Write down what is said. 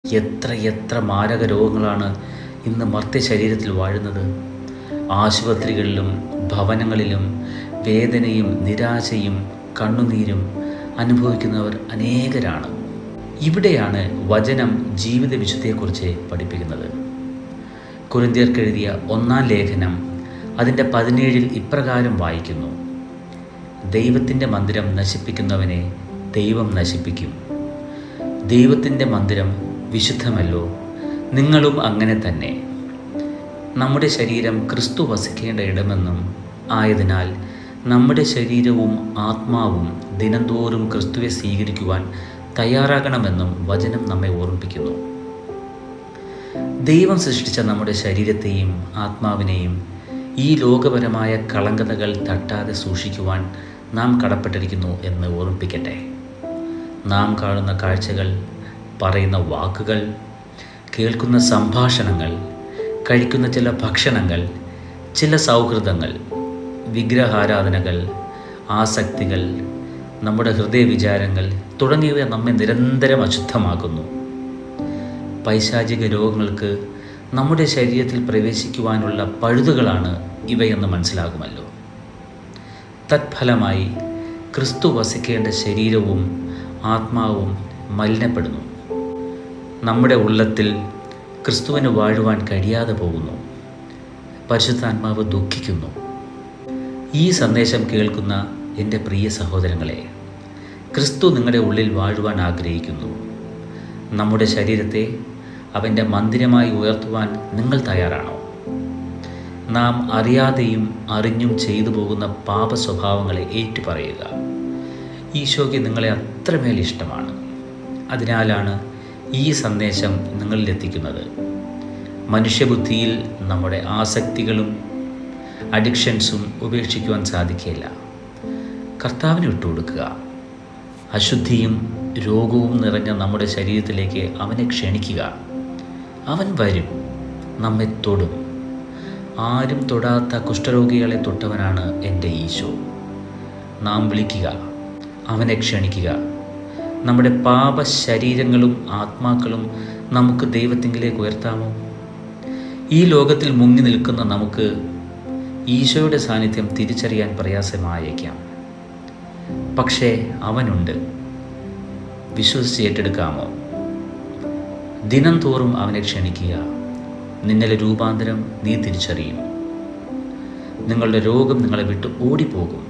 എത്ര മാരക രോഗങ്ങളാണ് ഇന്ന് മർത്യ ശരീരത്തിൽ വാഴുന്നത്. ആശുപത്രികളിലും ഭവനങ്ങളിലും വേദനയും നിരാശയും കണ്ണുനീരും അനുഭവിക്കുന്നവർ അനേകരാണ്. ഇവിടെയാണ് വചനം ജീവിത വിശുദ്ധിയെക്കുറിച്ച് പഠിപ്പിക്കുന്നത്. കൊരിന്ത്യർക്കെഴുതിയ 1-ാം ലേഖനം അതിൻ്റെ 17 ഇപ്രകാരം വായിക്കുന്നു: ദൈവത്തിൻ്റെ മന്ദിരം നശിപ്പിക്കുന്നവനെ ദൈവം നശിപ്പിക്കും. ദൈവത്തിൻ്റെ മന്ദിരം വിശുദ്ധമല്ലോ, നിങ്ങളും അങ്ങനെ തന്നെ. നമ്മുടെ ശരീരം ക്രിസ്തു വസിക്കേണ്ട ഇടമെന്നും ആയതിനാൽ നമ്മുടെ ശരീരവും ആത്മാവും ദിനംതോറും ക്രിസ്തുവെ സ്വീകരിക്കുവാൻ തയ്യാറാകണമെന്നും വചനം നമ്മെ ഓർമ്മിപ്പിക്കുന്നു. ദൈവം സൃഷ്ടിച്ച നമ്മുടെ ശരീരത്തെയും ആത്മാവിനെയും ഈ ലോകപരമായ കളങ്കതകൾ തട്ടാതെ സൂക്ഷിക്കുവാൻ നാം കടപ്പെട്ടിരിക്കുന്നു എന്ന് ഓർമ്മിപ്പിക്കട്ടെ. നാം കാണുന്ന കാഴ്ചകൾ, പറയുന്ന വാക്കുകൾ, കേൾക്കുന്ന സംഭാഷണങ്ങൾ, കഴിക്കുന്ന ചില ഭക്ഷണങ്ങൾ, ചില സൗഹൃദങ്ങൾ, വിഗ്രഹാരാധനകൾ, ആസക്തികൾ, നമ്മുടെ ഹൃദയവിചാരങ്ങൾ തുടങ്ങിയവ നമ്മെ നിരന്തരം അശുദ്ധമാക്കുന്നു. പൈശാചിക രോഗങ്ങൾക്ക് നമ്മുടെ ശരീരത്തിൽ പ്രവേശിക്കുവാനുള്ള പഴുതുകളാണ് ഇവയെന്ന് മനസ്സിലാകുമല്ലോ. തത്ഫലമായി ക്രിസ്തു വസിക്കേണ്ട ശരീരവും ആത്മാവും മലിനപ്പെടുന്നു. നമ്മുടെ ഉള്ളത്തിൽ ക്രിസ്തുവിന് വാഴുവാൻ കഴിയാതെ പോകുന്നു. പരിശുദ്ധാത്മാവ് ദുഃഖിക്കുന്നു. ഈ സന്ദേശം കേൾക്കുന്ന എൻ്റെ പ്രിയ സഹോദരങ്ങളെ, ക്രിസ്തു നിങ്ങളുടെ ഉള്ളിൽ വാഴുവാൻ ആഗ്രഹിക്കുന്നു. നമ്മുടെ ശരീരത്തെ അവൻ്റെ മന്ദിരമായി ഉയർത്തുവാൻ നിങ്ങൾ തയ്യാറാണോ? നാം അറിയാതെയും അറിഞ്ഞും ചെയ്തു പോകുന്ന പാപ സ്വഭാവങ്ങളെ ഏറ്റുപറയുക. ഈശോയ്ക്ക് നിങ്ങളെ അത്രമേൽ ഇഷ്ടമാണ്. അതിനാലാണ് ഈ സന്ദേശം നിങ്ങളിലെത്തിക്കുന്നത്. മനുഷ്യബുദ്ധിയിൽ നമ്മുടെ ആസക്തികളും അഡിക്ഷൻസും ഉപേക്ഷിക്കുവാൻ സാധിക്കില്ല. കർത്താവിന് വിട്ടുകൊടുക്കുക. അശുദ്ധിയും രോഗവും നിറഞ്ഞ നമ്മുടെ ശരീരത്തിലേക്ക് അവനെ ക്ഷണിക്കുക. അവൻ വരും, നമ്മെ തൊടും. ആരും തൊടാത്ത കുഷ്ഠരോഗികളെ തൊട്ടവനാണ് എൻ്റെ ഈശോ. നാം വിളിക്കുക, അവനെ ക്ഷണിക്കുക. നമ്മുടെ പാപ ശരീരങ്ങളും ആത്മാക്കളും നമുക്ക് ദൈവത്തിങ്കിലേക്ക് ഉയർത്താമോ? ഈ ലോകത്തിൽ മുങ്ങി നിൽക്കുന്ന നമുക്ക് ഈശോയുടെ സാന്നിധ്യം തിരിച്ചറിയാൻ പ്രയാസമായേക്കാം. പക്ഷേ അവനുണ്ട്. വിശ്വസിച്ച് ഏറ്റെടുക്കാമോ? ദിനം തോറും അവനെ ക്ഷണിക്കുക. നിന്നിലെ രൂപാന്തരം നീ തിരിച്ചറിയും. നിങ്ങളുടെ രോഗം നിങ്ങളെ വിട്ട് ഓടിപ്പോകും.